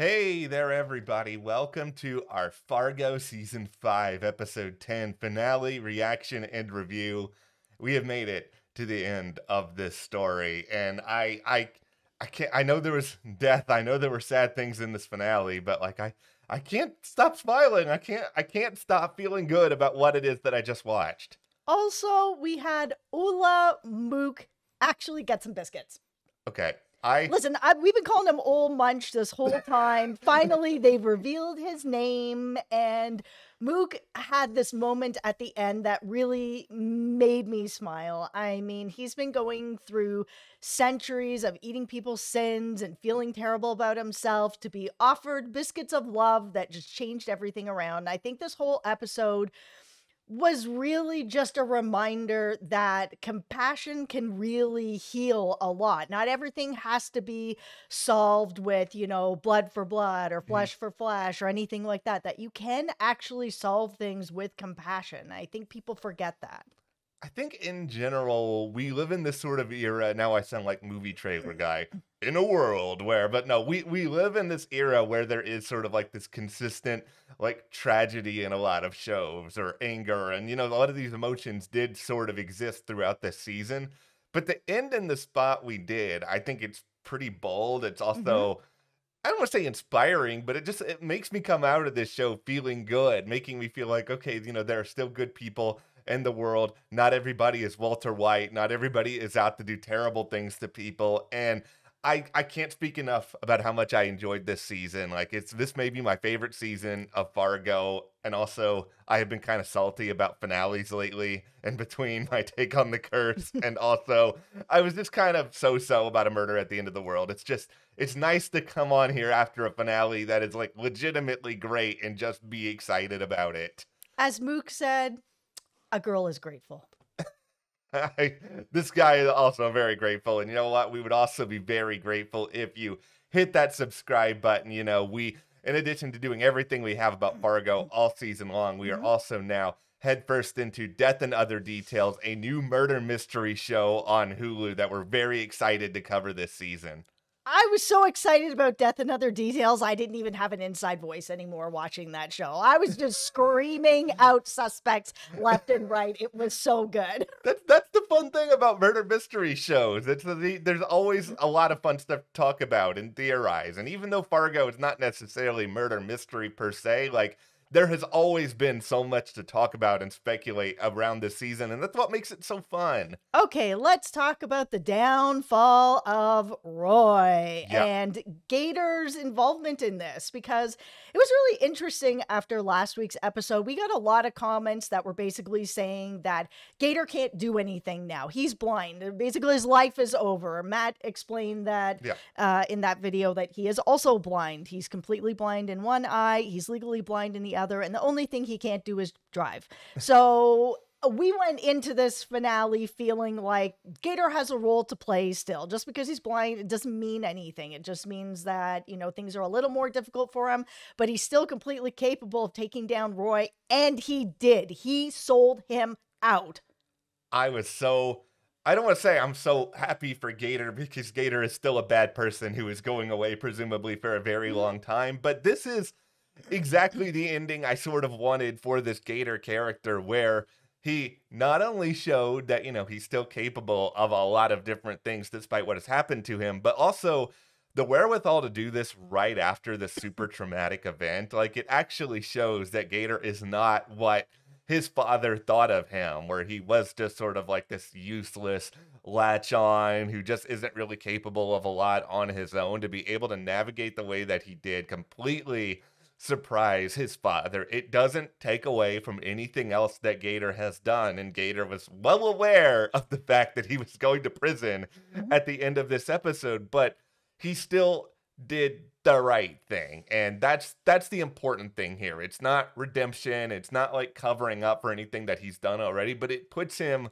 Hey there, everybody. Welcome to our Fargo Season 5, Episode 10 finale, reaction, and review. We have made it to the end of this story, and I can't. I know there was death. I know there were sad things in this finale, but I can't stop smiling. I can't stop feeling good about what it is that I just watched. Also, we had Ula Mook actually get some biscuits. Okay, I Listen, we've been calling him Ol Munch this whole time. Finally, they've revealed his name, and Mook had this moment at the end that really made me smile. I mean, he's been going through centuries of eating people's sins and feeling terrible about himself to be offered biscuits of love that just changed everything around. I think this whole episode was really just a reminder that compassion can really heal a lot. Not everything has to be solved with, blood for blood or flesh for flesh or anything like that, that you can actually solve things with compassion. I think people forget that. I think in general, we live in this sort of era. Now I sound like movie trailer guy. In a world where, but no, we live in this era where there is sort of like this consistent like tragedy in a lot of shows or anger. And, a lot of these emotions did sort of exist throughout this season. But the end in the spot we did, I think it's pretty bold. It's Mhm. also, I don't want to say inspiring, but it makes me come out of this show feeling good, making me feel like, okay, there are still good people in the world. Not everybody is Walter White. Not everybody is out to do terrible things to people. And I can't speak enough about how much I enjoyed this season. Like this may be my favorite season of Fargo. And also I have been kind of salty about finales lately in between my take on the curse. And also I was just kind of so about a murder at the end of the world. It's nice to come on here after a finale that is like legitimately great and just be excited about it. As Mook said, a girl is grateful. This guy is also very grateful. And you know what? We would also be very grateful if you hit that subscribe button. In addition to doing everything we have about Fargo all season long, we are Mhm. also now headfirst into Death and Other Details, a new murder mystery show on Hulu that we're very excited to cover this season. I was so excited about Death and Other Details, I didn't even have an inside voice anymore watching that show. I was just screaming out suspects left and right. It was so good. That's the fun thing about murder mystery shows. There's always a lot of fun stuff to talk about and theorize. And even though Fargo is not necessarily murder mystery per se, like there has always been so much to talk about and speculate around this season, and that's what makes it so fun. Okay, let's talk about the downfall of Roy Yeah. and Gator's involvement in this, because it was really interesting after last week's episode. We got a lot of comments that were basically saying that Gator can't do anything now. He's blind. Basically, his life is over. Matt explained that Yeah. in that video that he is also blind. He's completely blind in one eye, he's legally blind in the other, and the only thing he can't do is drive. So we went into this finale feeling like Gator has a role to play still. Just because he's blind, it doesn't mean anything. It just means that, things are a little more difficult for him, but he's still completely capable of taking down Roy. And he did. He sold him out. I don't want to say I'm so happy for Gator because Gator is still a bad person who is going away, presumably for a very long time. But this is exactly the ending I sort of wanted for this Gator character, where he not only showed that, he's still capable of a lot of different things despite what has happened to him, but also the wherewithal to do this right after the super traumatic event. Like, it actually shows that Gator is not what his father thought of him, where he was just sort of like this useless latch on who just isn't really capable of a lot on his own. To be able to navigate the way that he did completely surprise his father. It doesn't take away from anything else that Gator has done, and Gator was well aware of the fact that he was going to prison Mhm. at the end of this episode, but he still did the right thing. And that's the important thing here. It's not redemption, it's not like covering up for anything that he's done already, but it puts him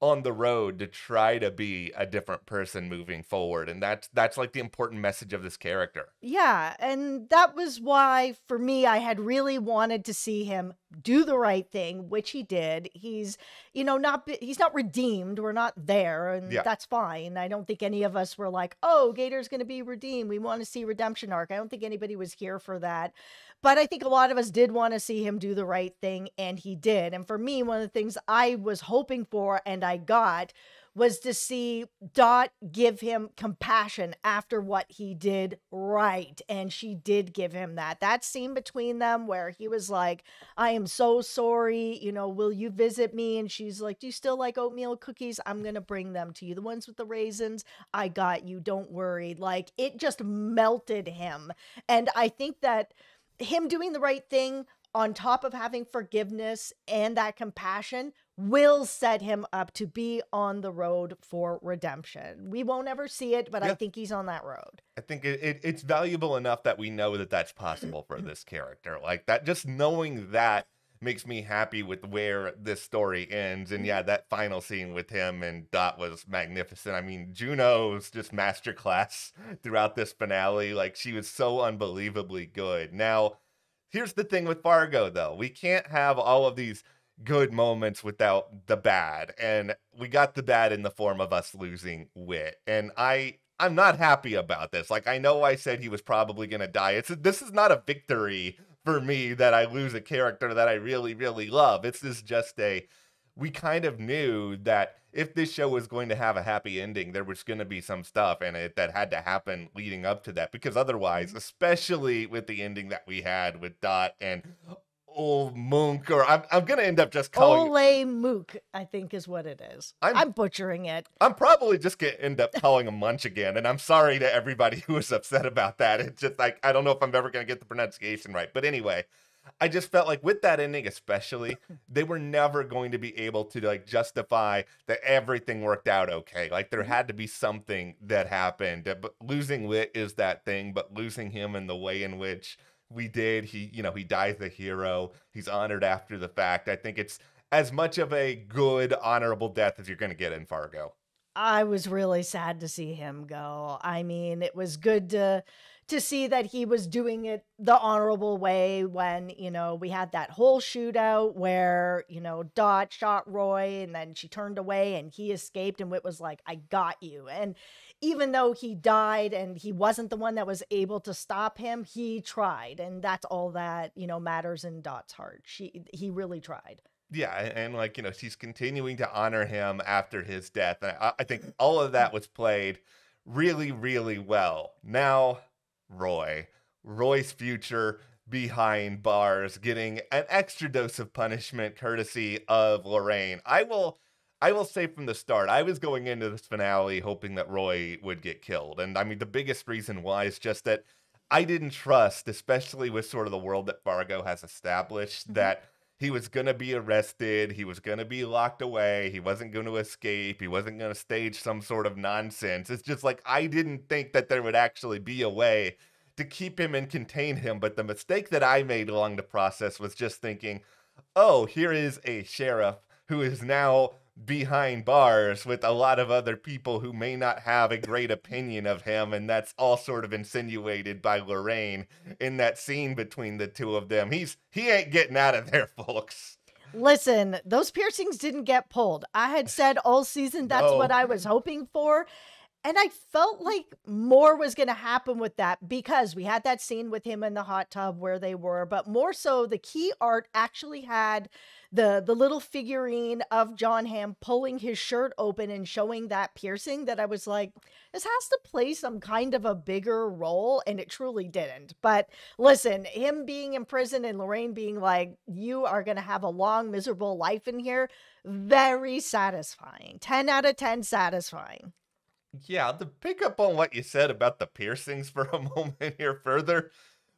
on the road to try to be a different person moving forward. And that's like the important message of this character. Yeah, and that was why, for me, I had really wanted to see him do the right thing, which he did. He's, he's not redeemed. We're not there, and Yeah. that's fine. I don't think any of us were like, oh, Gator's going to be redeemed. We want to see redemption arc. I don't think anybody was here for that. But I think a lot of us did want to see him do the right thing, and he did. And for me, one of the things I was hoping for and I got was to see Dot give him compassion after what he did right. And she did give him that. That scene between them where he was like, I am so sorry, will you visit me? And she's like, do you still like oatmeal cookies? I'm going to bring them to you. The ones with the raisins, I got you. Don't worry. Like, it just melted him. And I think that him doing the right thing on top of having forgiveness and that compassion will set him up to be on the road for redemption. We won't ever see it, but I think he's on that road. I think it's valuable enough that we know that that's possible for this character. Like that, just knowing that makes me happy with where this story ends. And yeah, that final scene with him and Dot was magnificent. I mean, Juno's just masterclass throughout this finale. Like, she was so unbelievably good. Now, here's the thing with Fargo, though. We can't have all of these good moments without the bad. And we got the bad in the form of us losing Wit. And I'm not happy about this. Like, I know I said he was probably going to die. This is not a victory for me that I lose a character that I really, really love. It's just we kind of knew that if this show was going to have a happy ending, there was going to be some stuff in it that had to happen leading up to that. Because otherwise, especially with the ending that we had with Dot and old Monk, or I'm going to end up just calling Ole Mook, I think is what it is. I'm butchering it. I'm probably just going to end up calling him Munch again. And I'm sorry to everybody who was upset about that. It's just like, I don't know if I'm ever going to get the pronunciation right. But anyway, I just felt like with that ending, especially, they were never going to be able to like justify that everything worked out okay. Like, there had to be something that happened. But losing Wit is that thing, but losing him in the way in which we did, he dies the hero. He's honored after the fact. I think it's as much of a good, honorable death as you're going to get in Fargo. I was really sad to see him go. I mean, it was good to see that he was doing it the honorable way when, we had that whole shootout where, Dot shot Roy and then she turned away and he escaped and Wit was like, I got you. And even though he died and he wasn't the one that was able to stop him, he tried. And that's all that, matters in Dot's heart. He really tried. Yeah, and like, she's continuing to honor him after his death. And I think all of that was played really, really well. Now, Roy's future behind bars, getting an extra dose of punishment courtesy of Lorraine. I will say from the start, I was going into this finale hoping that Roy would get killed. And I mean, the biggest reason why is just that I didn't trust, especially with sort of the world that Fargo has established, that he was going to be arrested, he was going to be locked away, he wasn't going to escape, he wasn't going to stage some sort of nonsense. It's just like, I didn't think that there would actually be a way to keep him and contain him. But the mistake that I made along the process was just thinking, oh, here is a sheriff who is now behind bars with a lot of other people who may not have a great opinion of him, and that's all sort of insinuated by Lorraine in that scene between the two of them. He ain't getting out of there, folks. Listen, those piercings didn't get pulled. I had said all season that's what I was hoping for. And I felt like more was going to happen with that because we had that scene with him in the hot tub where they were, but more so the key art actually had the little figurine of John Hamm pulling his shirt open and showing that piercing that I was like, this has to play some kind of a bigger role, and it truly didn't. But listen, him being in prison and Lorraine being like, you are going to have a long, miserable life in here, very satisfying. 10 out of 10 satisfying. Yeah, to pick up on what you said about the piercings for a moment here further,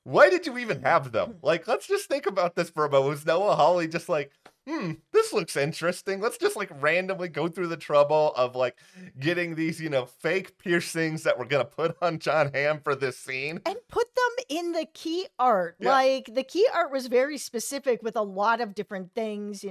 why did you even have them? Like, let's just think about this for a moment. Was Noah Hawley just like, this looks interesting. Let's just like randomly go through the trouble of like getting these, fake piercings that we're going to put on John Hamm for this scene. And put them in the key art. Yeah. Like, the key art was very specific with a lot of different things,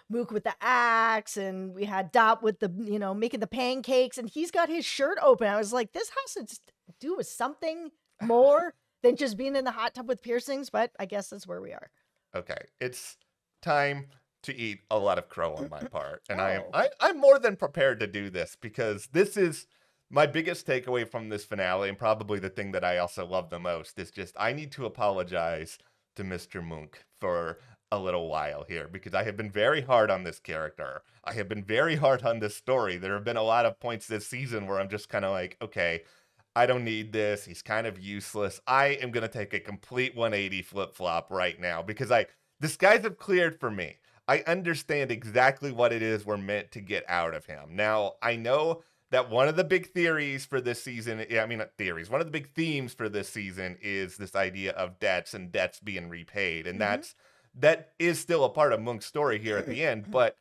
Mook with the axe, and we had Dot with the, making the pancakes, and he's got his shirt open. I was like, this has to do with something more than just being in the hot tub with piercings, but I guess that's where we are. Okay. It's time to eat a lot of crow on my part, and Oh. I'm more than prepared to do this because this is my biggest takeaway from this finale, and probably the thing that I also love the most is just I need to apologize to Mr. Monk for a little while here because I have been very hard on this character. I have been very hard on this story. There have been a lot of points this season where I'm just kind of like, okay, I don't need this. He's kind of useless. I am going to take a complete 180 flip flop right now because the skies have cleared for me. I understand exactly what it is we're meant to get out of him. Now, I know that one of the big theories for this season, I mean, not theories, one of the big themes for this season is this idea of debts and debts being repaid. And Mm-hmm. that is still a part of Monk's story here at the end. But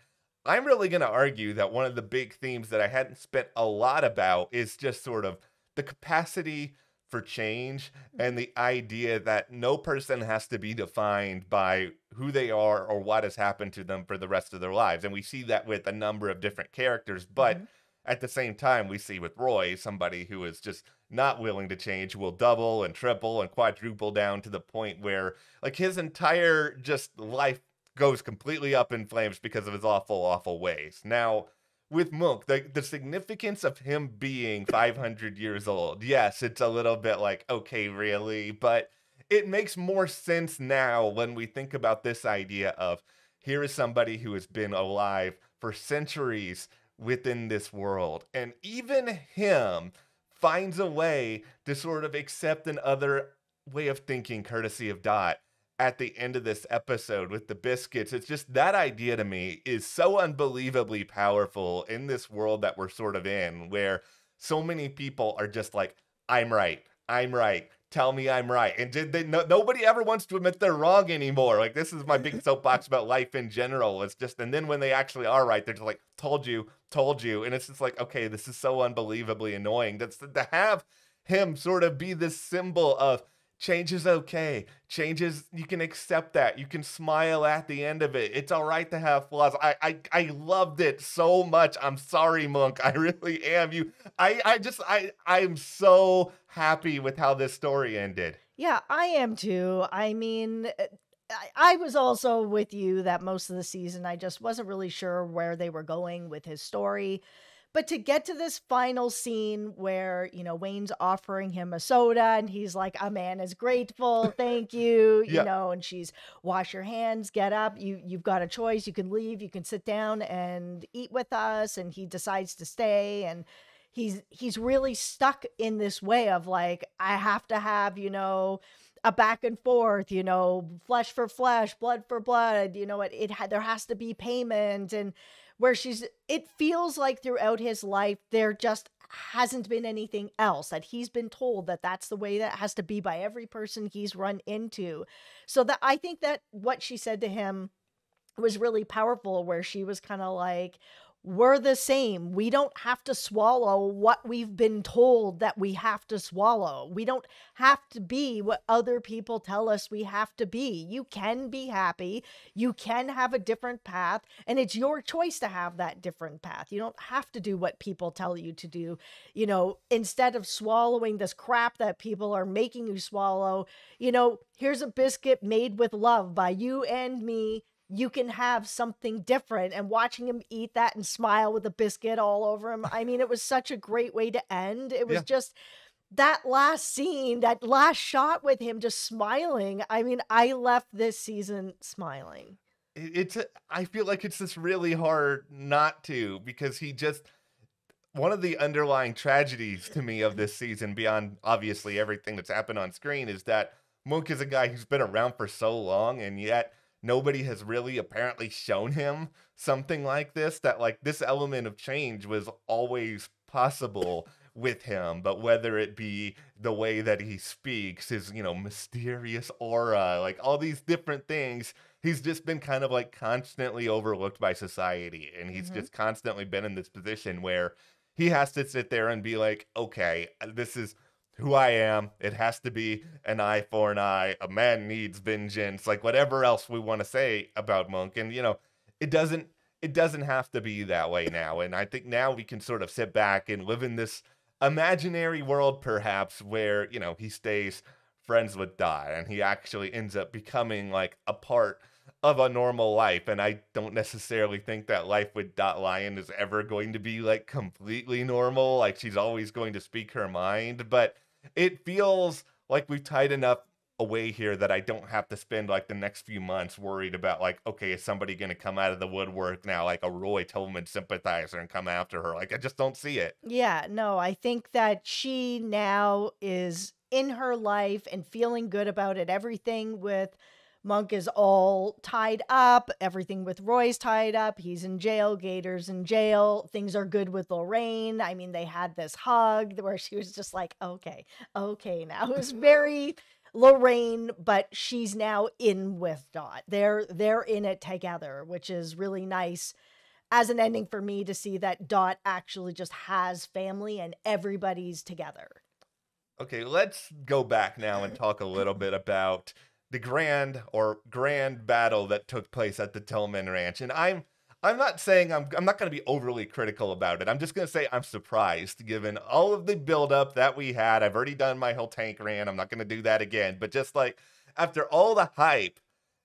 I'm really going to argue that one of the big themes that I hadn't spent a lot about is just sort of the capacity for change and the idea that no person has to be defined by who they are or what has happened to them for the rest of their lives. And we see that with a number of different characters, but Mm-hmm. at the same time, we see with Roy, somebody who is just not willing to change, who will double and triple and quadruple down to the point where, like, his entire just life goes completely up in flames because of his awful, awful ways. Now, with Monk, the significance of him being 500 years old, yes, it's a little bit like, okay, really? But it makes more sense now when we think about this idea of here is somebody who has been alive for centuries within this world. And even him finds a way to sort of accept another way of thinking, courtesy of Dot, at the end of this episode with the biscuits. It's just that idea to me is so unbelievably powerful in this world that we're sort of in, where so many people are just like, I'm right. I'm right. Tell me I'm right. And nobody ever wants to admit they're wrong anymore. Like, this is my big soapbox about life in general. It's just, and then when they actually are right, they're just like, told you, told you. And it's just like, okay, this is so unbelievably annoying. That's to have him sort of be this symbol of change is okay. Change is, you can accept that. You can smile at the end of it. It's all right to have flaws. I loved it so much. I'm sorry, Monk. I really am. I'm so happy with how this story ended. Yeah, I am too. I mean, I was also with you that most of the season I just wasn't really sure where they were going with his story. But to get to this final scene where, Wayne's offering him a soda and he's like, a man is grateful, thank you, Yeah. and she's wash your hands, get up, you've got a choice, you can leave, you can sit down and eat with us, and he decides to stay, and he's really stuck in this way of like, I have to have, a back and forth, flesh for flesh, blood for blood, there has to be payment, and where it feels like throughout his life, there just hasn't been anything else, that he's been told that that's the way that has to be by every person he's run into. So that I think that what she said to him was really powerful, where she was kind of like, we're the same. We don't have to swallow what we've been told that we have to swallow. We don't have to be what other people tell us we have to be. You can be happy. You can have a different path, and it's your choice to have that different path. You don't have to do what people tell you to do. Instead of swallowing this crap that people are making you swallow, here's a biscuit made with love by you and me. You can have something different. And watching him eat that and smile with a biscuit all over him, I mean, it was such a great way to end. It was Yeah. just that last scene, that last shot with him just smiling. I mean, I left this season smiling. I feel like it's just really hard not to, because one of the underlying tragedies to me of this season, beyond obviously everything that's happened on screen, is that Monk is a guy who's been around for so long, and yet nobody has really apparently shown him something like this, that like this element of change was always possible with him. But whether it be the way that he speaks, his, mysterious aura, like all these different things, he's just been kind of like constantly overlooked by society. And he's Mhm. just constantly been in this position where he has to sit there and be like, okay, this is who I am. It has to be an eye for an eye. A man needs vengeance. Like whatever else we want to say about Monk, and it doesn't it doesn't have to be that way now. And I think now we can sort of sit back and live in this imaginary world, perhaps, where he stays friends with Dot, and he actually ends up becoming like a part of a normal life. And I don't necessarily think that life with Dot Lion is ever going to be like completely normal. Like she's always going to speak her mind, but it feels like we've tied enough away here that I don't have to spend like the next few months worried about like, okay, is somebody going to come out of the woodwork now, like a Roy Tillman sympathizer and come after her? Like, I just don't see it. Yeah, no, I think that she now is in her life and feeling good about it. Everything with Monk is all tied up. Everything with Roy's tied up. He's in jail. Gator's in jail. Things are good with Lorraine. I mean, they had this hug where she was just like, okay, okay now. It was very Lorraine, but she's now in with Dot. They're in it together, which is really nice as an ending for me to see that Dot actually just has family and everybody's together. Okay, let's go back now and talk a little bit about the grand battle that took place at the Tillman Ranch. And I'm not saying I'm not going to be overly critical about it. I'm just going to say I'm surprised given all of the buildup that we had. I've already done my whole tank rant. I'm not going to do that again. But just like after all the hype,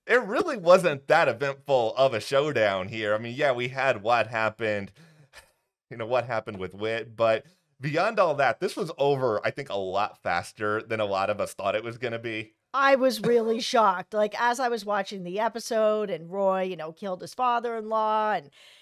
it really wasn't that eventful of a showdown here. I mean, yeah, we had what happened, what happened with Wit, but beyond all that, this was over, I think, a lot faster than a lot of us thought it was going to be. I was really shocked. Like, as I was watching the episode and Roy, killed his father-in-law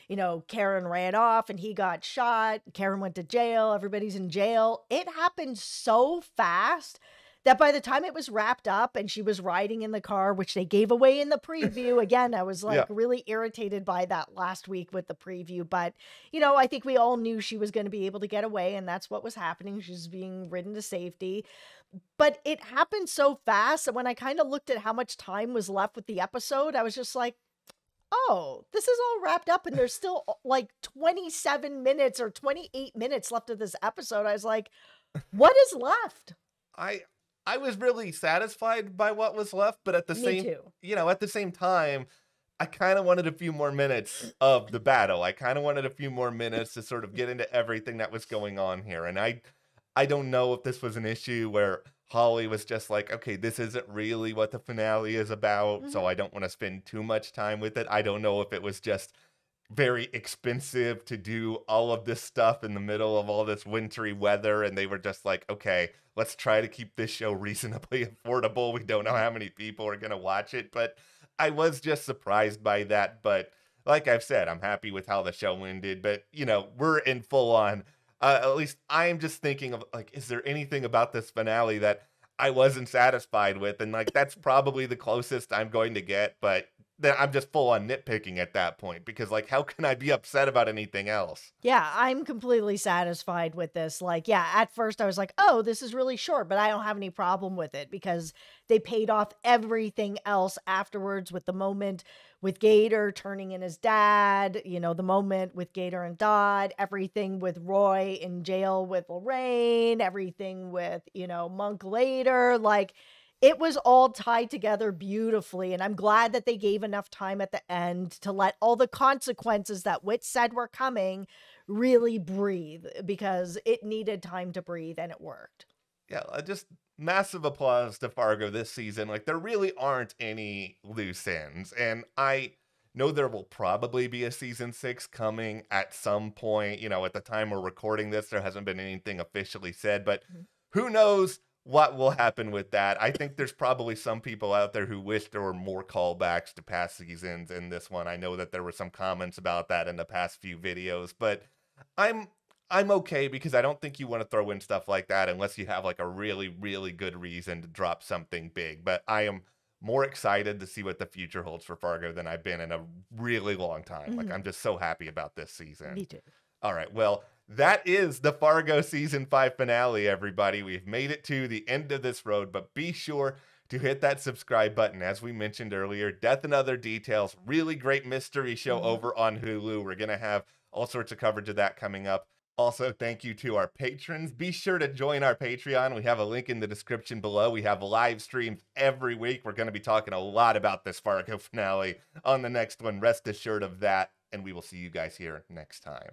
and, Karen ran off and he got shot. Karen went to jail. Everybody's in jail. It happened so fast that by the time it was wrapped up and she was riding in the car, which they gave away in the preview, again, I was like really irritated by that last week with the preview. But, I think we all knew she was going to be able to get away and that's what was happening. She's being ridden to safety. But it happened so fast that when I kind of looked at how much time was left with the episode, I was just like, oh, this is all wrapped up and there's still like 27 minutes or 28 minutes left of this episode. I was like, what is left? I was really satisfied by what was left, but at the same time, I kind of wanted a few more minutes of the battle. I kind of wanted a few more minutes to sort of get into everything that was going on here. And I don't know if this was an issue where Holly was just like, okay, this isn't really what the finale is about, so I don't want to spend too much time with it. I don't know if it was just very expensive to do all of this stuff in the middle of all this wintry weather, and they were just like, okay, let's try to keep this show reasonably affordable. We don't know how many people are going to watch it, but I was just surprised by that. But like I've said, I'm happy with how the show ended, but we're in full on. At least I'm just thinking of like, is there anything about this finale that I wasn't satisfied with? And like, that's probably the closest I'm going to get, but then I'm just full on nitpicking at that point because like, how can I be upset about anything else? Yeah, I'm completely satisfied with this. Like, yeah, at first I was like, oh, this is really short, but I don't have any problem with it because they paid off everything else afterwards with the moment with Gator turning in his dad, the moment with Gator and Dodd, everything with Roy in jail with Lorraine, everything with, Monk later. Like, it was all tied together beautifully, and I'm glad that they gave enough time at the end to let all the consequences that Wit said were coming really breathe because it needed time to breathe and it worked. Yeah, just massive applause to Fargo this season. Like, there really aren't any loose ends, and I know there will probably be a season 6 coming at some point. At the time we're recording this, there hasn't been anything officially said, but who knows what will happen with that. I think there's probably some people out there who wish there were more callbacks to past seasons in this one. I know that there were some comments about that in the past few videos, but I'm okay because I don't think you want to throw in stuff like that unless you have like a really, really good reason to drop something big. But I am more excited to see what the future holds for Fargo than I've been in a really long time. Like, I'm just so happy about this season. Me too. All right, well, that is the Fargo Season 5 finale, everybody. We've made it to the end of this road, but be sure to hit that subscribe button. As we mentioned earlier, Death and Other Details, really great mystery show over on Hulu. We're going to have all sorts of coverage of that coming up. Also, thank you to our patrons. Be sure to join our Patreon. We have a link in the description below. We have live streams every week. We're going to be talking a lot about this Fargo finale on the next one. Rest assured of that, and we will see you guys here next time.